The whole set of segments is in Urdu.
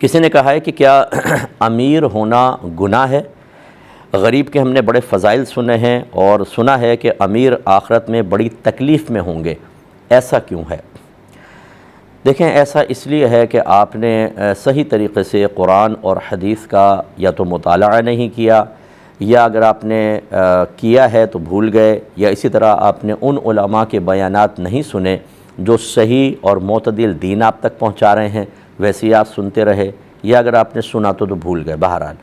کسی نے کہا ہے کہ کیا امیر ہونا گناہ ہے؟ غریب کے ہم نے بڑے فضائل سنے ہیں اور سنا ہے کہ امیر آخرت میں بڑی تکلیف میں ہوں گے، ایسا کیوں ہے؟ دیکھیں، ایسا اس لیے ہے کہ آپ نے صحیح طریقے سے قرآن اور حدیث کا یا تو مطالعہ نہیں کیا، یا اگر آپ نے کیا ہے تو بھول گئے، یا اسی طرح آپ نے ان علماء کے بیانات نہیں سنے جو صحیح اور معتدل دین آپ تک پہنچا رہے ہیں، ویسے ہی آپ سنتے رہے، یا اگر آپ نے سنا تو بھول گئے۔ بہرحال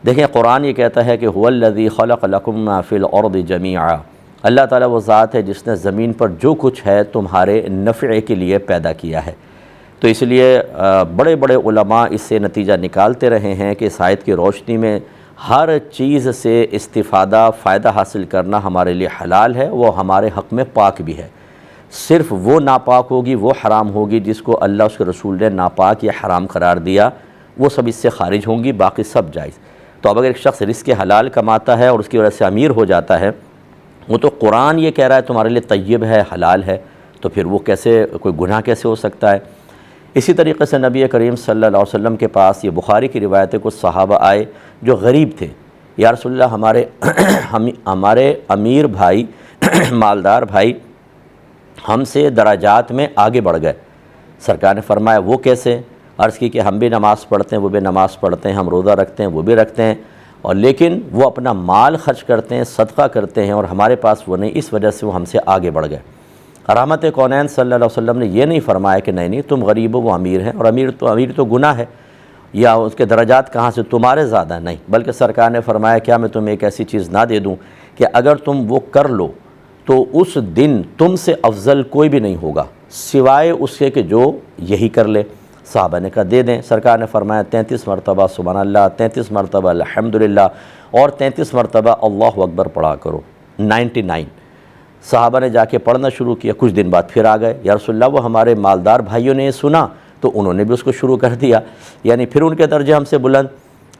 دیکھیں، قرآن یہ کہتا ہے کہ هو الذی خلق لکم ما فی الارض جمیعا، اللہ تعالیٰ وہ ذات ہے جس نے زمین پر جو کچھ ہے تمہارے نفع کے لیے پیدا کیا ہے۔ تو اس لیے بڑے بڑے علماء اس سے نتیجہ نکالتے رہے ہیں کہ اس آیت کی روشنی میں ہر چیز سے استفادہ، فائدہ حاصل کرنا ہمارے لیے حلال ہے، وہ ہمارے حق میں پاک بھی ہے۔ صرف وہ ناپاک ہوگی، وہ حرام ہوگی جس کو اللہ اس کے رسول نے ناپاک یا حرام قرار دیا، وہ سب اس سے خارج ہوں گی، باقی سب جائز۔ تو اب اگر ایک شخص رزق حلال کماتا ہے اور اس کی وجہ سے امیر ہو جاتا ہے، وہ تو قرآن یہ کہہ رہا ہے تمہارے لیے طیب ہے، حلال ہے، تو پھر وہ کیسے کوئی گناہ کیسے ہو سکتا ہے؟ اسی طریقے سے نبی کریم صلی اللہ علیہ وسلم کے پاس یہ بخاری کی روایت ہے، کچھ صحابہ آئے جو غریب تھے۔ یا رسول اللہ، ہمارے امیر بھائی مالدار بھائی ہم سے درجات میں آگے بڑھ گئے۔ سرکار نے فرمایا وہ کیسے؟ عرض کی کہ ہم بھی نماز پڑھتے ہیں، وہ بھی نماز پڑھتے ہیں، ہم روزہ رکھتے ہیں، وہ بھی رکھتے ہیں، اور لیکن وہ اپنا مال خرچ کرتے ہیں، صدقہ کرتے ہیں، اور ہمارے پاس وہ نہیں، اس وجہ سے وہ ہم سے آگے بڑھ گئے۔ رحمت کونین صلی اللہ علیہ وسلم نے یہ نہیں فرمایا کہ نہیں تم غریب ہو، وہ امیر ہیں، اور امیر تو گناہ ہے، یا اس کے درجات کہاں سے تمہارے زیادہ، نہیں، بلکہ سرکار نے فرمایا کیا میں تمہیں ایک ایسی چیز نہ دے دوں کہ اگر تم وہ کر لو تو اس دن تم سے افضل کوئی بھی نہیں ہوگا سوائے اس کے کہ جو یہی کر لے۔ صحابہ نے کہا دے دیں۔ سرکار نے فرمایا 33 مرتبہ سبحان اللہ، 33 مرتبہ الحمدللہ، اور 33 مرتبہ اللہ اکبر پڑھا کرو، 99۔ صحابہ نے جا کے پڑھنا شروع کیا، کچھ دن بعد پھر آ گئے، یا رسول اللہ وہ ہمارے مالدار بھائیوں نے یہ سنا تو انہوں نے بھی اس کو شروع کر دیا، یعنی پھر ان کے درجے ہم سے بلند۔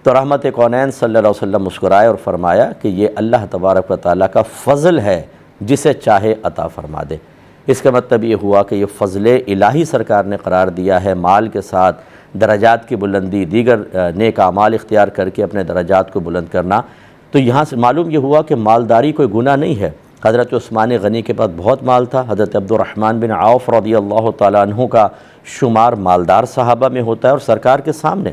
تو رحمت کونین صلی اللہ علیہ وسلم مسکرائے اور فرمایا کہ یہ اللہ تبارک و تعالیٰ کا فضل ہے، جسے چاہے عطا فرما دے۔ اس کا مطلب یہ ہوا کہ یہ فضل الہی سرکار نے قرار دیا ہے، مال کے ساتھ درجات کی بلندی، دیگر نیک اعمال اختیار کر کے اپنے درجات کو بلند کرنا۔ تو یہاں سے معلوم یہ ہوا کہ مالداری کوئی گناہ نہیں ہے۔ حضرت عثمان غنی کے پاس بہت مال تھا، حضرت عبد الرحمن بن عوف رضی اللہ تعالیٰ عنہ کا شمار مالدار صحابہ میں ہوتا ہے، اور سرکار کے سامنے